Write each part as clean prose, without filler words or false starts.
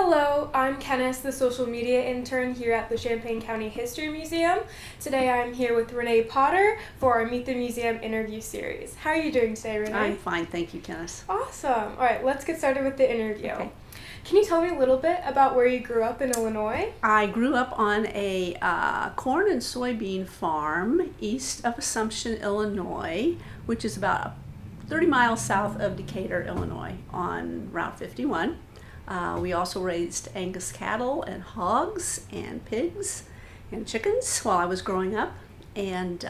Hello, I'm Kenneth, the social media intern here at the Champaign County History Museum. Today I'm here with Renee Potter for our Meet the Museum interview series. How are you doing today, Renee? I'm fine, thank you, Kenneth. Awesome. All right, let's get started with the interview. Okay. Can you tell me a little bit about where you grew up in Illinois? I grew up on a corn and soybean farm east of Assumption, Illinois, which is about 30 miles south of Decatur, Illinois, on Route 51. We also raised Angus cattle and hogs and pigs and chickens while I was growing up. And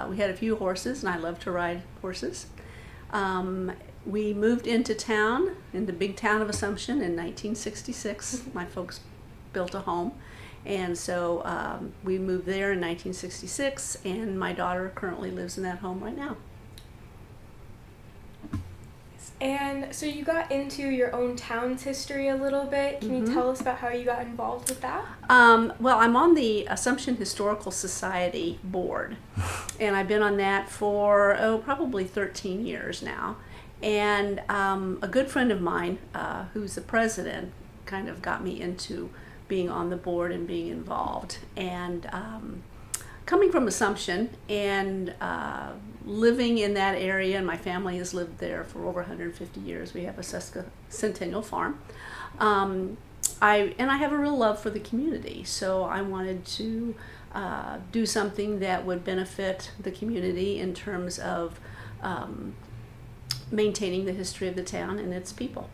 we had a few horses, and I love to ride horses. We moved into town, in the big town of Assumption, in 1966. My folks built a home. And so we moved there in 1966, and my daughter currently lives in that home right now. And so you got into your own town's history a little bit. Can you tell us about how you got involved with that? Well, I'm on the Assumption Historical Society board, and I've been on that for, probably 13 years now. And a good friend of mine, who's the president, kind of got me into being on the board and being involved. And coming from Assumption and living in that area, and my family has lived there for over 150 years. We have a sesquicentennial farm. I have a real love for the community, so I wanted to do something that would benefit the community in terms of maintaining the history of the town and its people.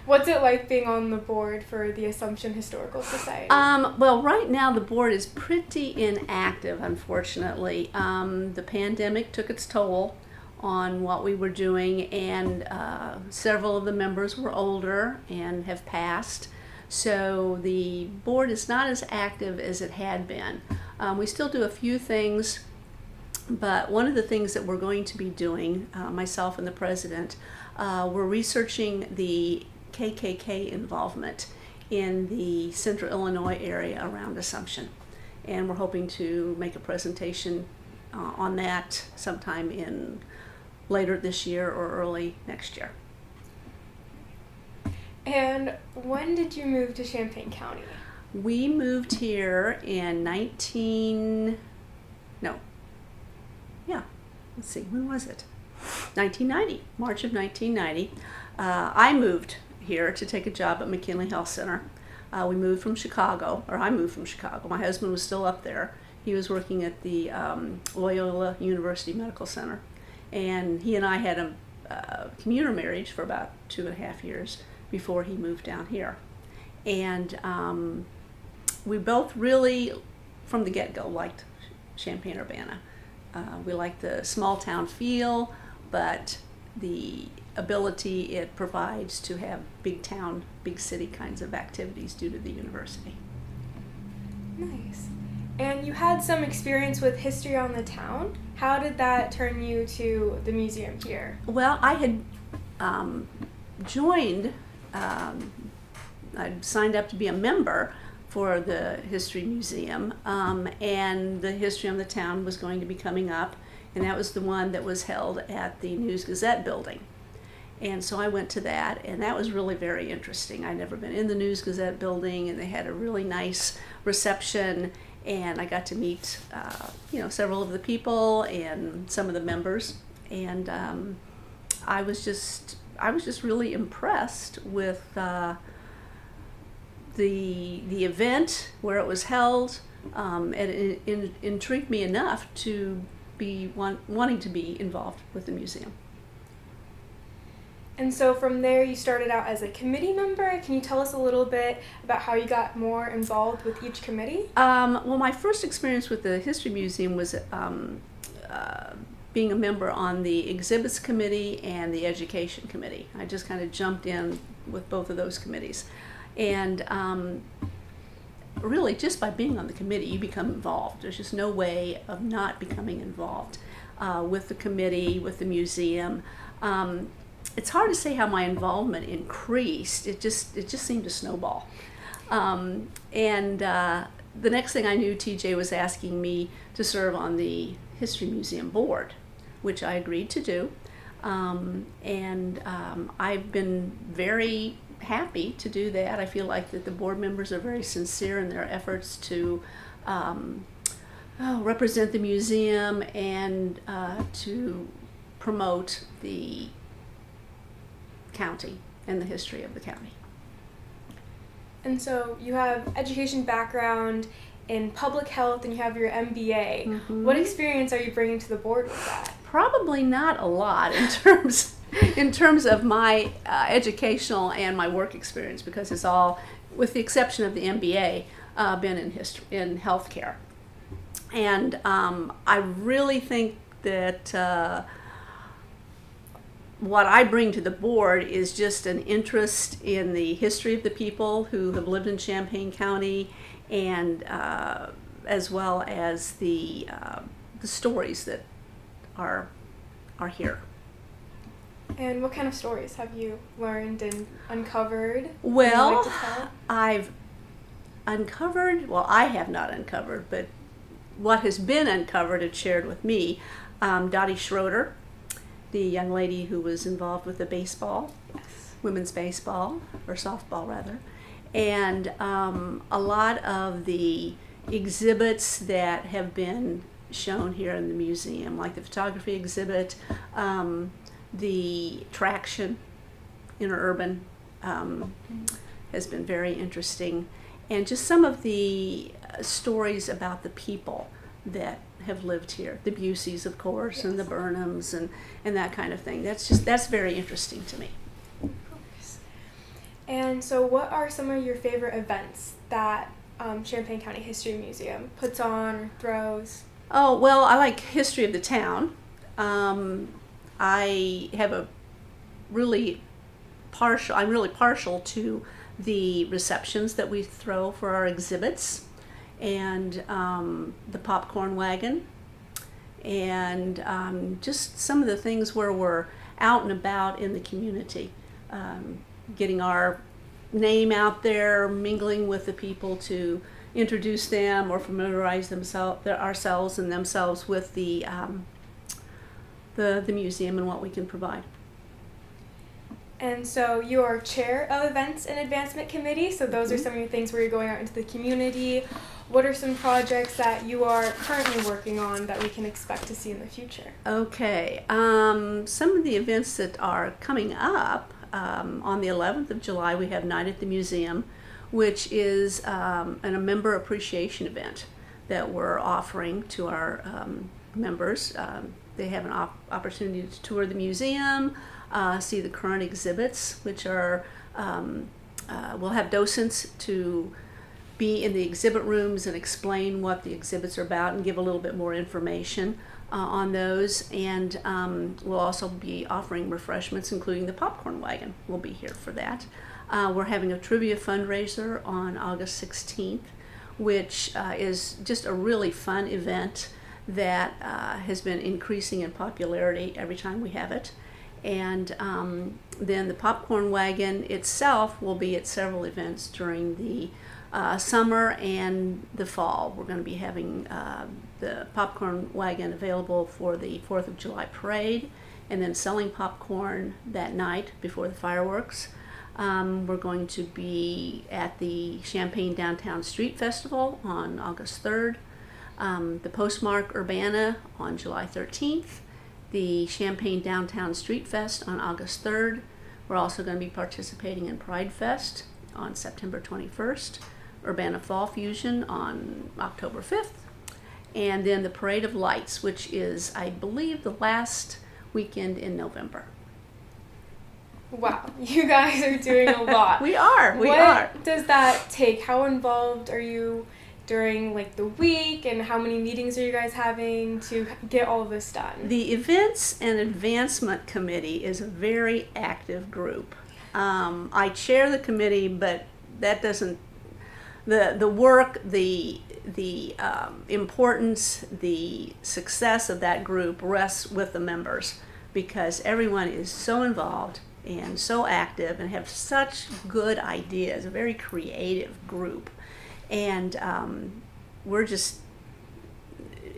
What's it like being on the board for the Assumption Historical Society? Well, right now the board is pretty inactive, unfortunately. The pandemic took its toll on what we were doing, and several of the members were older and have passed. So the board is not as active as it had been. We still do a few things, but one of the things that we're going to be doing, myself and the president, we're researching the KKK involvement in the central Illinois area around Assumption. And we're hoping to make a presentation on that sometime in later this year or early next year. And when did you move to Champaign County? We moved here in when was it? 1990, March of 1990. I moved here to take a job at McKinley Health Center. We moved from Chicago, or I moved from Chicago. My husband was still up there. He was working at the Loyola University Medical Center. And he and I had a commuter marriage for about 2.5 years before he moved down here. And we both really, from the get-go, liked Champaign-Urbana. We like the small town feel, but the ability it provides to have big town, big city kinds of activities due to the university. Nice. And you had some experience with history on the town. How did that turn you to the museum here? Well, I had joined, I'd signed up to be a member for the History Museum, and the History on the Town was going to be coming up, and that was the one that was held at the News-Gazette building. And so I went to that, and that was really very interesting. I'd never been in the News-Gazette building, and they had a really nice reception, and I got to meet several of the people and some of the members, and I was just really impressed with the event, where it was held, and it intrigued me enough to be wanting to be involved with the museum. And so from there you started out as a committee member. Can you tell us a little bit about how you got more involved with each committee? Well, my first experience with the History Museum was being a member on the Exhibits Committee and the Education Committee. I just kind of jumped in with both of those committees. And really, just by being on the committee, you become involved. There's just no way of not becoming involved with the committee, with the museum. It's hard to say how my involvement increased. It just seemed to snowball. And the next thing I knew, TJ was asking me to serve on the History Museum board, which I agreed to do. I've been very happy to do that. I feel like that the board members are very sincere in their efforts to represent the museum and to promote the county and the history of the county. And so you have education background in public health and you have your MBA. Mm-hmm. What experience are you bringing to the board with that? Probably not a lot in terms of my educational and my work experience, because it's all, with the exception of the MBA, been in healthcare. And I really think that what I bring to the board is just an interest in the history of the people who have lived in Champaign County, and as well as the stories that are here. And what kind of stories have you learned and uncovered? Well, like to tell? I've uncovered, well, I have not uncovered, but what has been uncovered and shared with me, Dottie Schroeder, the young lady who was involved with the baseball, Yes. women's baseball, or softball rather, and a lot of the exhibits that have been shown here in the museum, like the photography exhibit, the traction, interurban, has been very interesting, and just some of the stories about the people that have lived here, the Buseys, of course, Yes. and the Burnhams, and that kind of thing. That's very interesting to me. Of course. And so what are some of your favorite events that Champaign County History Museum puts on or throws? Oh, well, I like history of the town. I have I'm really partial to the receptions that we throw for our exhibits, and the popcorn wagon, and just some of the things where we're out and about in the community, getting our name out there, mingling with the people to introduce them or familiarize ourselves and themselves with the museum and what we can provide. And so you are chair of Events and Advancement Committee, so those are some of your things where you're going out into the community. What are some projects that you are currently working on that we can expect to see in the future? Okay, some of the events that are coming up, on the 11th of July we have Night at the Museum, which is a member appreciation event that we're offering to our members. They have an opportunity to tour the museum, see the current exhibits, which are, we'll have docents to be in the exhibit rooms and explain what the exhibits are about and give a little bit more information on those. And we'll also be offering refreshments, including the popcorn wagon. We'll be here for that. We're having a trivia fundraiser on August 16th, which is just a really fun event that has been increasing in popularity every time we have it. And then the popcorn wagon itself will be at several events during the summer and the fall. We're going to be having the popcorn wagon available for the 4th of July parade, and then selling popcorn that night before the fireworks. We're going to be at the Champaign Downtown Street Festival on August 3rd, the Postmark Urbana on July 13th, the Champaign Downtown Street Fest on August 3rd. We're also going to be participating in Pride Fest on September 21st, Urbana Fall Fusion on October 5th, and then the Parade of Lights, which is, I believe, the last weekend in November. Wow, you guys are doing a lot. We are. What does that take? How involved are you during like the week, and how many meetings are you guys having to get all of this done? The Events and Advancement Committee is a very active group. I chair the committee, but that doesn't, the work, the importance, the success of that group rests with the members, because everyone is so involved and so active and have such good ideas, a very creative group. And we're just,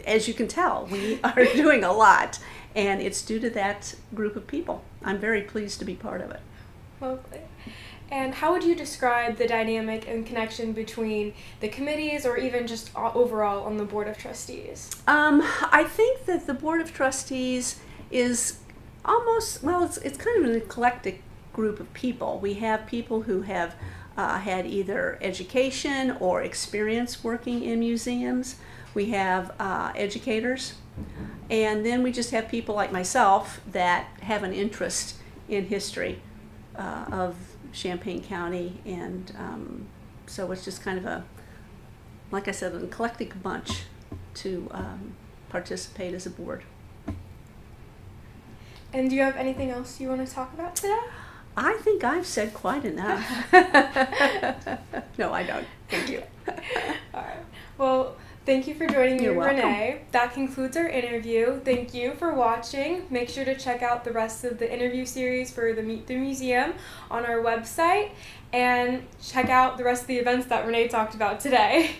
as you can tell, we are doing a lot, and it's due to that group of people. I'm very pleased to be part of it. Lovely. And how would you describe the dynamic and connection between the committees or even just overall on the Board of Trustees? I think that the Board of Trustees is almost, well, it's kind of an eclectic group of people. We have people who have had either education or experience working in museums. We have educators. And then we just have people like myself that have an interest in history of Champaign County, and so it's just kind of a, like I said, an eclectic bunch to participate as a board. And do you have anything else you want to talk about today? I think I've said quite enough. No, I don't. Thank you. All right. Well, thank you for joining me, You're welcome. Renee. That concludes our interview. Thank you for watching. Make sure to check out the rest of the interview series for the Meet the Museum on our website, and check out the rest of the events that Renee talked about today.